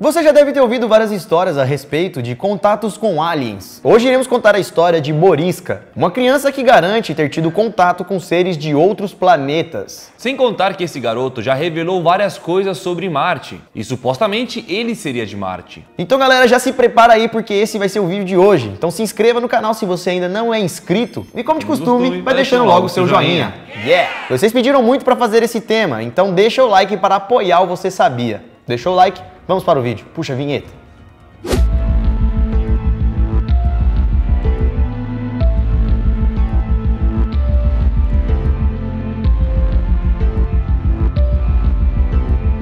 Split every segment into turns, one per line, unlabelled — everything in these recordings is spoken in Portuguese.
Você já deve ter ouvido várias histórias a respeito de contatos com aliens. Hoje iremos contar a história de Boriska, uma criança que garante ter tido contato com seres de outros planetas.
Sem contar que esse garoto já revelou várias coisas sobre Marte, e supostamente ele seria de Marte.
Então galera, já se prepara aí porque esse vai ser o vídeo de hoje. Então se inscreva no canal se você ainda não é inscrito e como de costume, vai deixando logo o seu joinha. Vocês pediram muito para fazer esse tema, então deixa o like para apoiar o Você Sabia. Deixou o like? Vamos para o vídeo. Puxa a vinheta.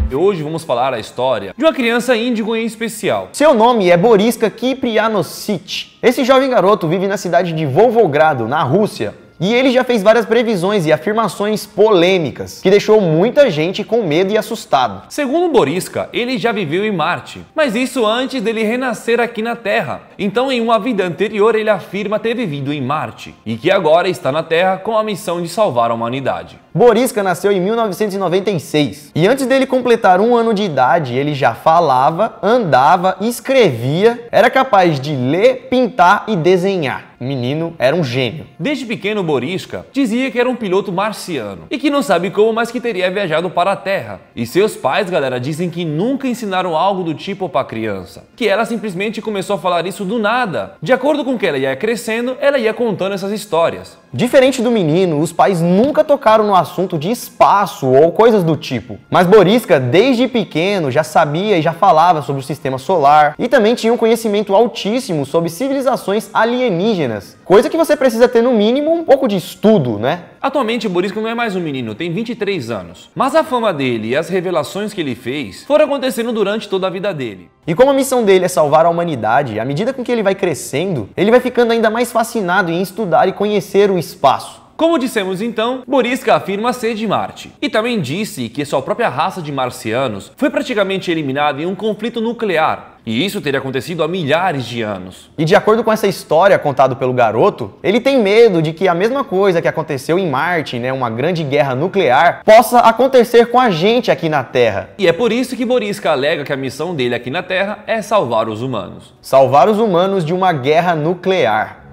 E hoje vamos falar a história de uma criança índigo em especial.
Seu nome é Boriska Kiprianosity. Esse jovem garoto vive na cidade de Volgogrado, na Rússia. E ele já fez várias previsões e afirmações polêmicas, que deixou muita gente com medo e assustado.
Segundo Boriska, ele já viveu em Marte, mas isso antes dele renascer aqui na Terra. Então, em uma vida anterior, ele afirma ter vivido em Marte, e que agora está na Terra com a missão de salvar a humanidade.
Boriska nasceu em 1996, e antes dele completar 1 ano de idade, ele já falava, andava, escrevia, era capaz de ler, pintar e desenhar. O menino era um gênio.
Desde pequeno, Boriska dizia que era um piloto marciano e que não sabe como, mas que teria viajado para a Terra. E seus pais, galera, dizem que nunca ensinaram algo do tipo para a criança, que ela simplesmente começou a falar isso do nada. De acordo com que ela ia crescendo, ela ia contando essas histórias.
Diferente do menino, os pais nunca tocaram no assunto de espaço ou coisas do tipo. Mas Boriska, desde pequeno, já sabia e já falava sobre o sistema solar e também tinha um conhecimento altíssimo sobre civilizações alienígenas. Coisa que você precisa ter no mínimo um pouco de estudo, né?
Atualmente, Boriska não é mais um menino, tem 23 anos. Mas a fama dele e as revelações que ele fez foram acontecendo durante toda a vida dele.
E como a missão dele é salvar a humanidade, à medida com que ele vai crescendo, ele vai ficando ainda mais fascinado em estudar e conhecer o espaço.
Como dissemos então, Boriska afirma ser de Marte. E também disse que sua própria raça de marcianos foi praticamente eliminada em um conflito nuclear. E isso teria acontecido há milhares de anos.
E de acordo com essa história contada pelo garoto, ele tem medo de que a mesma coisa que aconteceu em Marte, uma grande guerra nuclear, possa acontecer com a gente aqui na Terra.
E é por isso que Boriska alega que a missão dele aqui na Terra é salvar os humanos.
Salvar os humanos de uma guerra nuclear.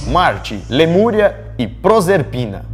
Marte, Lemúria e Proserpina.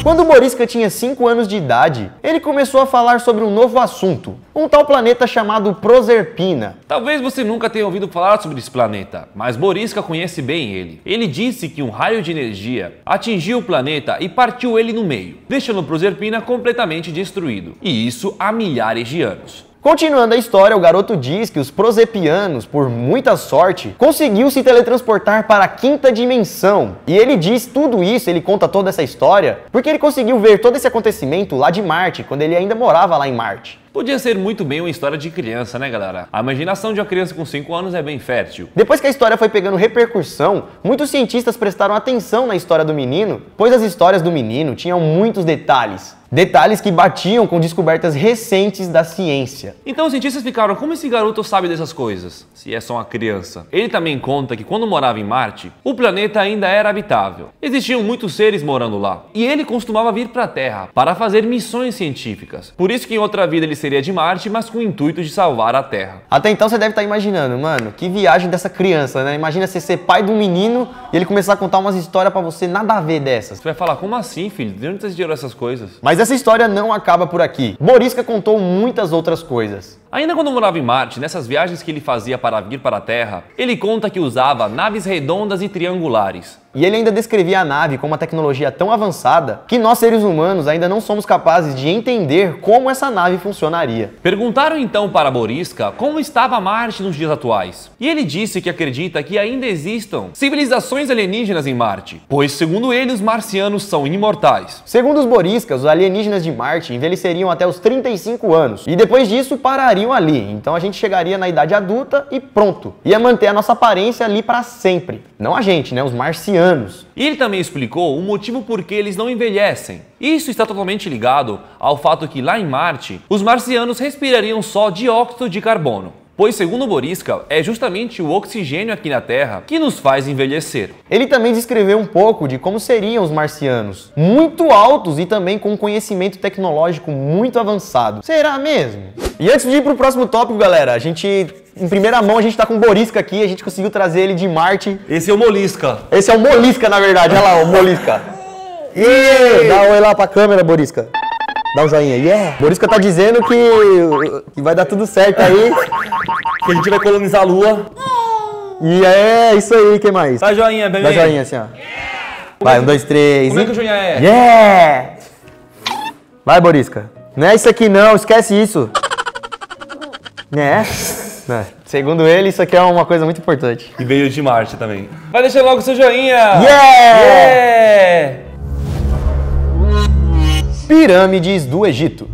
Quando Boriska tinha 5 anos de idade, ele começou a falar sobre um novo assunto, um tal planeta chamado Proserpina.
Talvez você nunca tenha ouvido falar sobre esse planeta, mas Boriska conhece bem ele. Ele disse que um raio de energia atingiu o planeta e partiu ele no meio, deixando Proserpina completamente destruído, e isso há milhares de anos.
Continuando a história, o garoto diz que os proserpianos, por muita sorte, conseguiu se teletransportar para a 5ª dimensão. E ele diz tudo isso, ele conta toda essa história, porque ele conseguiu ver todo esse acontecimento lá de Marte, quando ele ainda morava lá em Marte.
Podia ser muito bem uma história de criança, né, galera? A imaginação de uma criança com 5 anos é bem fértil.
Depois que a história foi pegando repercussão, muitos cientistas prestaram atenção na história do menino, pois as histórias do menino tinham muitos detalhes. Detalhes que batiam com descobertas recentes da ciência.
Então os cientistas ficaram, como esse garoto sabe dessas coisas? Se é só uma criança. Ele também conta que quando morava em Marte, o planeta ainda era habitável. Existiam muitos seres morando lá. E ele costumava vir para a Terra para fazer missões científicas. Por isso que em outra vida ele seria de Marte, mas com o intuito de salvar a Terra.
Até então você deve estar imaginando, mano, que viagem dessa criança, né? Imagina você ser pai de um menino e ele começar a contar umas histórias pra você nada a ver dessas.
Você vai falar, como assim, filho? De onde você tirou essas coisas?
Mas essa história não acaba por aqui. Boriska contou muitas outras coisas.
Ainda quando morava em Marte, nessas viagens que ele fazia para vir para a Terra, ele conta que usava naves redondas e triangulares.
E ele ainda descrevia a nave com uma tecnologia tão avançada que nós seres humanos ainda não somos capazes de entender como essa nave funcionaria.
Perguntaram então para Boriska como estava Marte nos dias atuais. E ele disse que acredita que ainda existam civilizações alienígenas em Marte, pois segundo ele os marcianos são imortais.
Segundo os Boriskas, os alienígenas de Marte envelheceriam até os 35 anos e depois disso parariam ali. Então a gente chegaria na idade adulta e pronto. Ia manter a nossa aparência ali para sempre. Não a gente, os marcianos.
E ele também explicou o motivo por que eles não envelhecem. Isso está totalmente ligado ao fato que lá em Marte, os marcianos respirariam só dióxido de carbono. Pois, segundo Borisca, é justamente o oxigênio aqui na Terra que nos faz envelhecer.
Ele também descreveu um pouco de como seriam os marcianos, muito altos e também com um conhecimento tecnológico muito avançado. Será mesmo? E antes de ir pro próximo tópico, galera, em primeira mão, a gente tá com o Borisca aqui, a gente conseguiu trazer ele de Marte.
Esse é o Molisca.
Esse é o Molisca, na verdade, olha lá, o Molisca. Dá um oi lá pra câmera, Borisca. Dá um joinha. Yeah. Borisca tá dizendo que vai dar tudo certo aí.
Que a gente vai colonizar a Lua.
E é isso aí, que mais?
Dá joinha, bebê.
Dá joinha assim, ó. Vai, 1, 2, 3.
Como é que o joinha é?
Yeah! Vai, Borisca. Não é isso aqui não, esquece isso. Né? Segundo ele, isso aqui é uma coisa muito importante.
E veio de Marte também. Vai deixar logo o seu joinha.
Yeah! Pirâmides do Egito.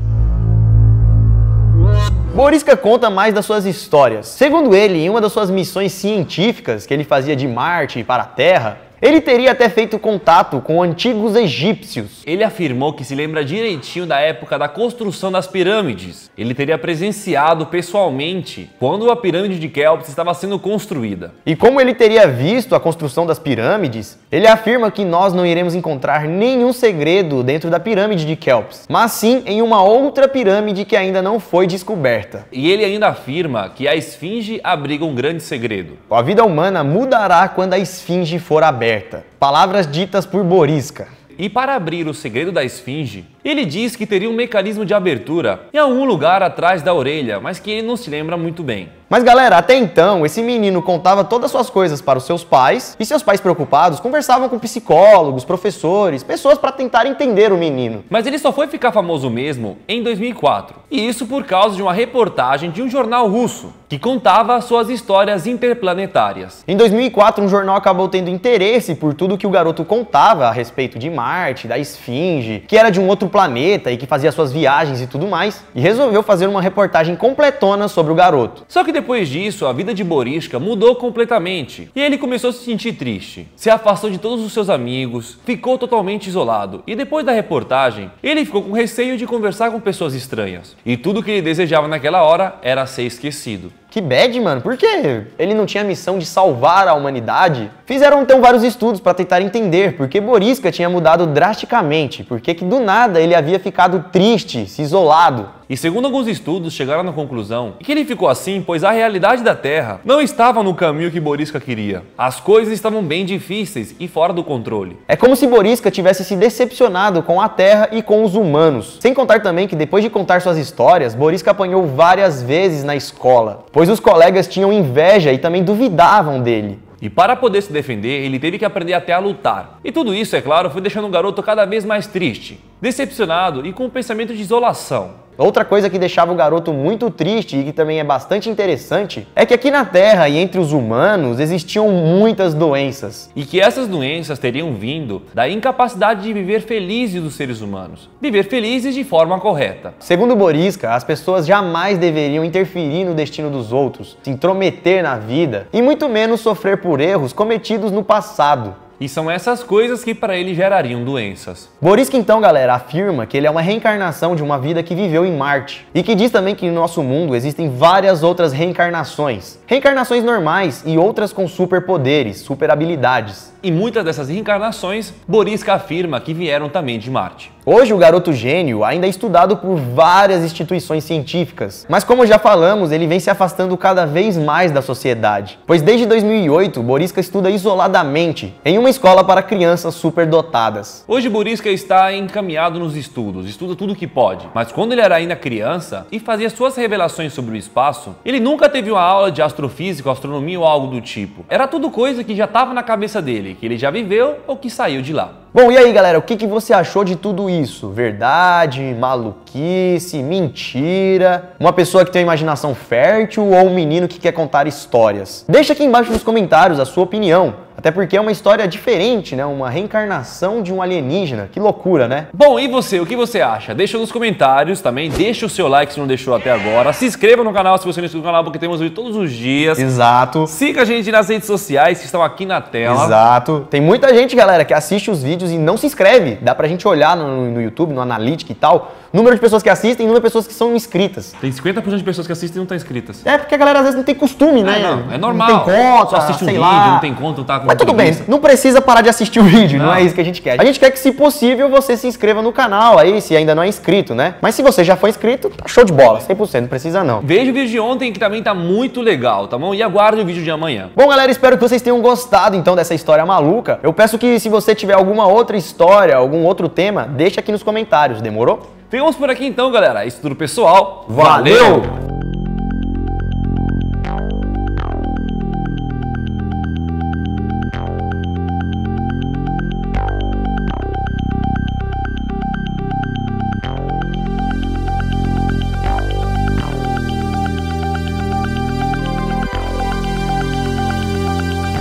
Borisca conta mais das suas histórias. Segundo ele, em uma das suas missões científicas que ele fazia de Marte para a Terra, ele teria até feito contato com antigos egípcios.
Ele afirmou que se lembra direitinho da época da construção das pirâmides. Ele teria presenciado pessoalmente quando a pirâmide de Quéops estava sendo construída.
E como ele teria visto a construção das pirâmides, ele afirma que nós não iremos encontrar nenhum segredo dentro da pirâmide de Quéops, mas sim em uma outra pirâmide que ainda não foi descoberta.
E ele ainda afirma que a esfinge abriga um grande segredo.
A vida humana mudará quando a esfinge for aberta. Palavras ditas por Borisca.
E para abrir o segredo da esfinge, ele diz que teria um mecanismo de abertura em algum lugar atrás da orelha, mas que ele não se lembra muito bem.
Mas galera, até então, esse menino contava todas as suas coisas para os seus pais, e seus pais preocupados conversavam com psicólogos, professores, pessoas para tentar entender o menino.
Mas ele só foi ficar famoso mesmo em 2004, e isso por causa de uma reportagem de um jornal russo, que contava suas histórias interplanetárias.
Em 2004, um jornal acabou tendo interesse por tudo que o garoto contava a respeito de Marte, da esfinge, que era de um outro planeta e que fazia suas viagens e tudo mais, e resolveu fazer uma reportagem completona sobre o garoto.
Só que depois disso, a vida de Borisca mudou completamente, e ele começou a se sentir triste. Se afastou de todos os seus amigos, ficou totalmente isolado, e depois da reportagem, ele ficou com receio de conversar com pessoas estranhas. E tudo que ele desejava naquela hora era ser esquecido.
Que bad, mano. Por quê? Ele não tinha a missão de salvar a humanidade? Fizeram então vários estudos para tentar entender por que Borisca tinha mudado drasticamente, por que do nada ele havia ficado triste, se isolado.
E segundo alguns estudos, chegaram na conclusão que ele ficou assim pois a realidade da Terra não estava no caminho que Borisca queria. As coisas estavam bem difíceis e fora do controle.
É como se Borisca tivesse se decepcionado com a Terra e com os humanos. Sem contar também que depois de contar suas histórias, Borisca apanhou várias vezes na escola, pois os colegas tinham inveja e também duvidavam dele.
E para poder se defender, ele teve que aprender até a lutar. E tudo isso, é claro, foi deixando o garoto cada vez mais triste, decepcionado e com um pensamento de isolação.
Outra coisa que deixava o garoto muito triste e que também é bastante interessante é que aqui na Terra e entre os humanos existiam muitas doenças.
E que essas doenças teriam vindo da incapacidade de viver felizes dos seres humanos. Viver felizes de forma correta.
Segundo Borisca, as pessoas jamais deveriam interferir no destino dos outros, se intrometer na vida e muito menos sofrer por erros cometidos no passado.
E são essas coisas que para ele gerariam doenças.
Borisca então, galera, afirma que ele é uma reencarnação de uma vida que viveu em Marte. E que diz também que no nosso mundo existem várias outras reencarnações. Reencarnações normais e outras com superpoderes, super habilidades.
E muitas dessas reencarnações, Borisca afirma que vieram também de Marte.
Hoje o garoto gênio ainda é estudado por várias instituições científicas, mas como já falamos, ele vem se afastando cada vez mais da sociedade. Pois desde 2008, Borisca estuda isoladamente, em uma escola para crianças superdotadas.
Hoje Borisca está encaminhado nos estudos, estuda tudo que pode. Mas quando ele era ainda criança e fazia suas revelações sobre o espaço, ele nunca teve uma aula de astrofísica, astronomia ou algo do tipo. Era tudo coisa que já estava na cabeça dele, que ele já viveu ou que saiu de lá.
Bom, e aí galera, o que você achou de tudo isso? Verdade, maluquice, mentira, uma pessoa que tem uma imaginação fértil ou um menino que quer contar histórias? Deixa aqui embaixo nos comentários a sua opinião. Até porque é uma história diferente, né? Uma reencarnação de um alienígena. Que loucura, né?
Bom, e você? O que você acha? Deixa nos comentários também. Deixa o seu like se não deixou até agora. Se inscreva no canal se você não é inscrito no canal, porque temos vídeo todos os dias.
Exato.
Siga a gente nas redes sociais que estão aqui na tela.
Exato. Tem muita gente, galera, que assiste os vídeos vídeos e não se inscreve. Dá pra gente olhar no YouTube, no Analytics e tal, número de pessoas que assistem e número de pessoas que são inscritas.
Tem 50% de pessoas que assistem e não estão inscritas.
É porque a galera às vezes não tem costume, né?
Não, é normal.
Não tem conta,
só assiste um
sei
vídeo,
lá.
não tem conta, não tá com
Mas tudo bem,
preguiça.
não precisa parar de assistir o vídeo, não é isso que a gente quer. A gente quer que, se possível, você se inscreva no canal aí, se ainda não é inscrito, né? Mas se você já foi inscrito, tá show de bola, 100%, não precisa não.
Veja o vídeo de ontem que também tá muito legal, tá bom? E aguarde o vídeo de amanhã.
Bom, galera, espero que vocês tenham gostado, então, dessa história maluca. Eu peço que, se você tiver alguma outra história, algum outro tema, deixa aqui nos comentários, demorou?
Ficamos por aqui então, galera. Isso tudo, pessoal.
Valeu!